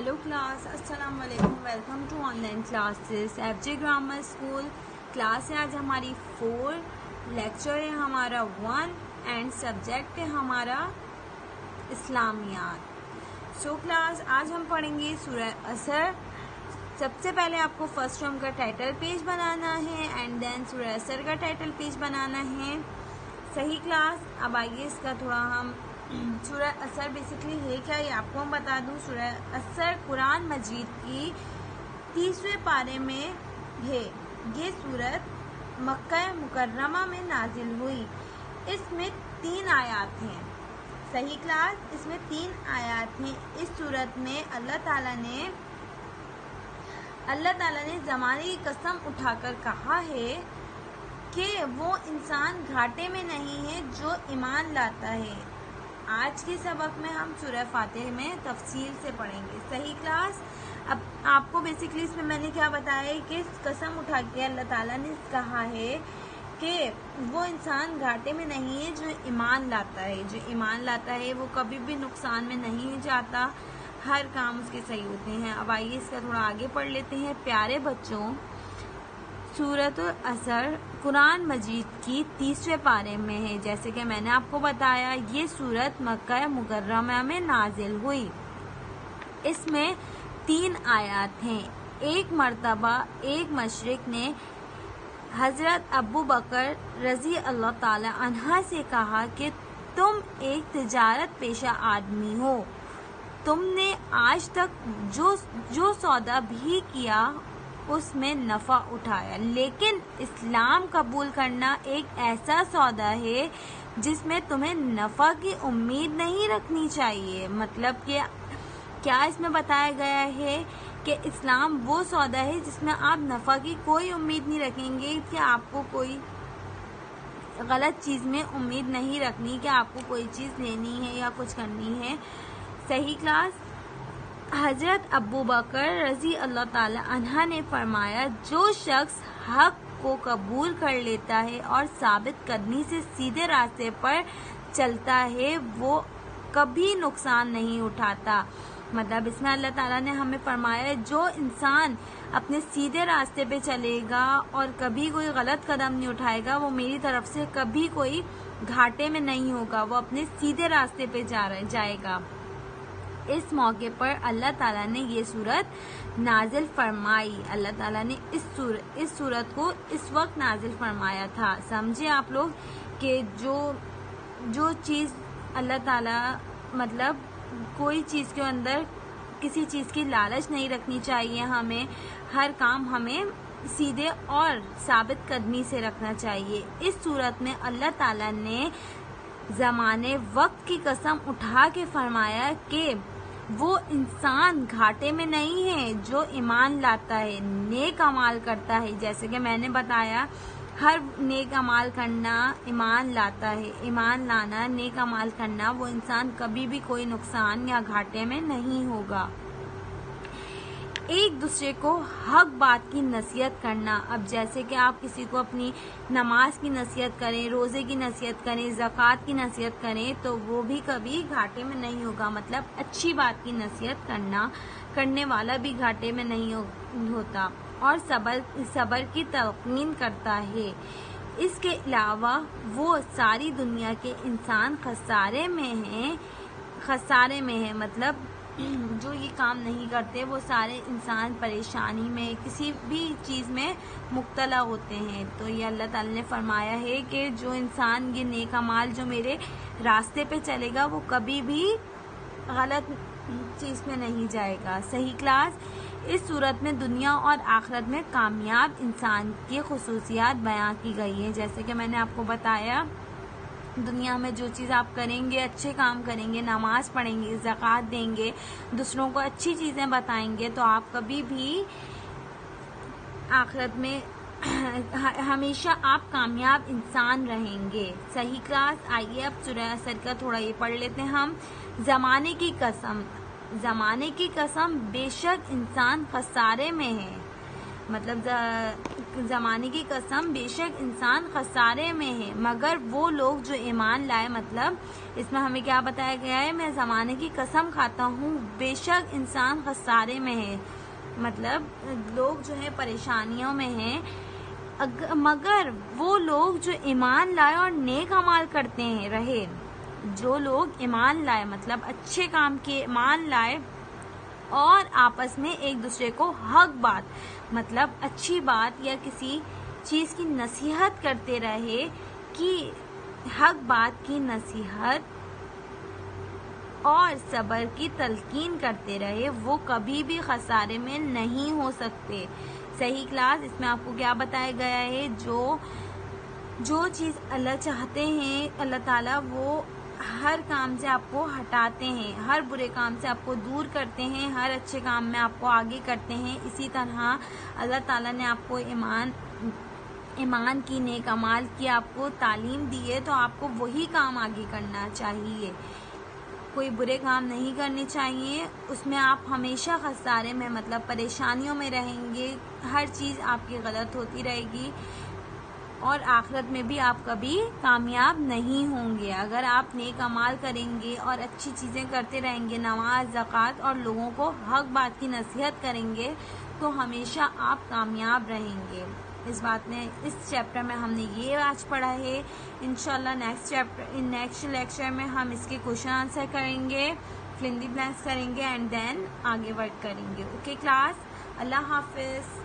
Hello class, अस्सलाम वालेकुम। Welcome to online classes FJ grammar school. Class है आज हमारी 4, लेक्चर है हमारा 1 एंड सब्जेक्ट है हमारा इस्लामियात। सो क्लास आज हम पढ़ेंगे सूरह असर। सबसे पहले आपको फर्स्ट टर्म का टाइटल पेज बनाना है एंड देन सूरह असर का टाइटल पेज बनाना है। सही क्लास। अब आइए इसका थोड़ा हम सूरह असर बेसिकली है क्या ये आपको हम बता दूं। सूरह असर कुरान मजीद की 30वें पारे में है। ये सूरत मक्का मुकर्रमा में नाजिल हुई। इसमें 3 आयात हैं। सही क्लास, इसमें 3 आयात हैं। इस सूरत में अल्लाह ताला ने ज़माने की कसम उठाकर कहा है कि वो इंसान घाटे में नहीं है जो ईमान लाता है। आज के सबक में हम सूरह फातिहा में तफसील से पढ़ेंगे। सही क्लास। अब आपको बेसिकली इसमें मैंने क्या बताया है कि कसम उठा के अल्लाह ताला ने कहा है कि वो इंसान घाटे में नहीं है जो ईमान लाता है। जो ईमान लाता है वो कभी भी नुकसान में नहीं जाता, हर काम उसके सही होते हैं। अब आइए इसका थोड़ा आगे पढ़ लेते हैं। प्यारे बच्चों, सूरत असर कुरान मजीद की 30वें पारे में है। जैसे कि मैंने आपको बताया, ये सूरत मक्का मुकर्रमा में नाजिल हुई। इसमें 3 आयात हैं। एक मर्तबा एक मशरिक ने हजरत अबू बकर रजी अल्लाह ताला अन्हा से कहा कि तुम एक तिजारत पेशा आदमी हो, तुमने आज तक जो सौदा भी किया उसमें नफा उठाया, लेकिन इस्लाम कबूल करना एक ऐसा सौदा है जिसमें तुम्हें नफा की उम्मीद नहीं रखनी चाहिए। मतलब कि क्या इसमें बताया गया है कि इस्लाम वो सौदा है जिसमें आप नफा की कोई उम्मीद नहीं रखेंगे, कि आपको कोई गलत चीज में उम्मीद नहीं रखनी कि आपको कोई चीज लेनी है या कुछ करनी है। सही क्लास। हजरत अबू बकर रजी अल्लाह ताला अन्हा ने फरमाया, जो शख्स हक को कबूल कर लेता है और साबित कदमी से सीधे रास्ते पर चलता है वो कभी नुकसान नहीं उठाता। मतलब इसमें अल्लाह ताला ने हमें फरमाया, जो इंसान अपने सीधे रास्ते पे चलेगा और कभी कोई गलत कदम नहीं उठाएगा, वो मेरी तरफ से कभी कोई घाटे में नहीं होगा, वो अपने सीधे रास्ते पे जाएगा। इस मौके पर अल्लाह ताला ने ये सूरत नाजिल फरमाई। अल्लाह ताला ने इस सूरत को इस वक्त नाजिल फरमाया था। समझे आप लोग कि जो चीज़ अल्लाह ताला, मतलब कोई चीज़ के अंदर किसी चीज़ की लालच नहीं रखनी चाहिए। हमें हर काम हमें सीधे और साबित कदमी से रखना चाहिए। इस सूरत में अल्लाह ताला ने ज़माने वक्त की कसम उठा के फरमाया कि वो इंसान घाटे में नहीं है जो ईमान लाता है, नेक अमाल करता है। जैसे कि मैंने बताया, हर नेक अमाल करना ईमान लाता है। ईमान लाना, नेक अमाल करना, वो इंसान कभी भी कोई नुकसान या घाटे में नहीं होगा। एक दूसरे को हक बात की नसीहत करना। अब जैसे कि आप किसी को अपनी नमाज की नसीहत करें, रोज़े की नसीहत करें, ज़कात की नसीहत करें, तो वो भी कभी घाटे में नहीं होगा। मतलब अच्छी बात की नसीहत करने वाला भी घाटे में नहीं होता। और सबर की तलकीन करता है। इसके अलावा वो सारी दुनिया के इंसान खसारे में है। मतलब जो ये काम नहीं करते वो सारे इंसान परेशानी में, किसी भी चीज़ में मुब्तला होते हैं। तो ये अल्लाह ताला ने फरमाया है कि जो इंसान ये नेक अमाल जो मेरे रास्ते पे चलेगा वो कभी भी गलत चीज़ में नहीं जाएगा। सही क्लास। इस सूरत में दुनिया और आखिरत में कामयाब इंसान की खुसूसियात बयां की गई है। जैसे कि मैंने आपको बताया, दुनिया में जो चीज़ आप करेंगे, अच्छे काम करेंगे, नमाज पढ़ेंगे, ज़कात देंगे, दूसरों को अच्छी चीज़ें बताएंगे, तो आप कभी भी आखिरत में हमेशा आप कामयाब इंसान रहेंगे। सही क्लास। आइए अब सूरह असर का थोड़ा ये पढ़ लेते हैं हम। ज़माने की कसम बेशक इंसान खसारे में है। مطلب زمانے کی قسم بے شک انسان خسارے میں ہے مگر وہ لوگ جو ایمان لائے. مطلب اس میں ہمیں کیا بتایا گیا ہے؟ میں زمانے کی قسم کھاتا ہوں بے شک انسان خسارے میں ہے. مطلب لوگ جو ہے پریشانیوں میں ہیں مگر وہ لوگ جو ایمان لائے اور نیک اعمال کرتے ہیں رہے. جو لوگ ایمان لائے مطلب اچھے کام کیے، ایمان لائے اور آپس میں ایک دوسرے کو حق بات مطلب اچھی بات یا کسی چیز کی نصیحت کرتے رہے، کہ حق بات کی نصیحت اور صبر کی تلقین کرتے رہے، وہ کبھی بھی خسارے میں نہیں ہو سکتے. صحیح کلاس. اس میں آپ کو کیا بتایا گیا ہے؟ جو چیز اللہ چاہتے ہیں اللہ تعالیٰ وہ ہر کام سے آپ کو ہٹاتے ہیں، ہر برے کام سے آپ کو دور کرتے ہیں، ہر اچھے کام میں آپ کو آگے کرتے ہیں. اسی طرح اللہ تعالیٰ نے آپ کو ایمان کی، نیک اعمال کی آپ کو تعلیم دی ہے، تو آپ کو وہی کام آگے کرنا چاہیے، کوئی برے کام نہیں کرنے چاہیے. اس میں آپ ہمیشہ خسارے میں مطلب پریشانیوں میں رہیں گے، ہر چیز آپ کی غلط ہوتی رہے گی اور آخرت میں بھی آپ کبھی کامیاب نہیں ہوں گے. اگر آپ نیک اعمال کریں گے اور اچھی چیزیں کرتے رہیں گے، نماز، زکوٰۃ اور لوگوں کو حق بات کی نصیحت کریں گے، تو ہمیشہ آپ کامیاب رہیں گے. اس چیپٹر میں ہم نے یہ آج پڑھا ہے. انشاءاللہ نیکسٹ لیکچر میں ہم اس کے کوشچن آنسر کریں گے، فل ان دی بلینکس کریں گے اینڈ دین آگے ورک کریں گے. Okay class. اللہ حافظ.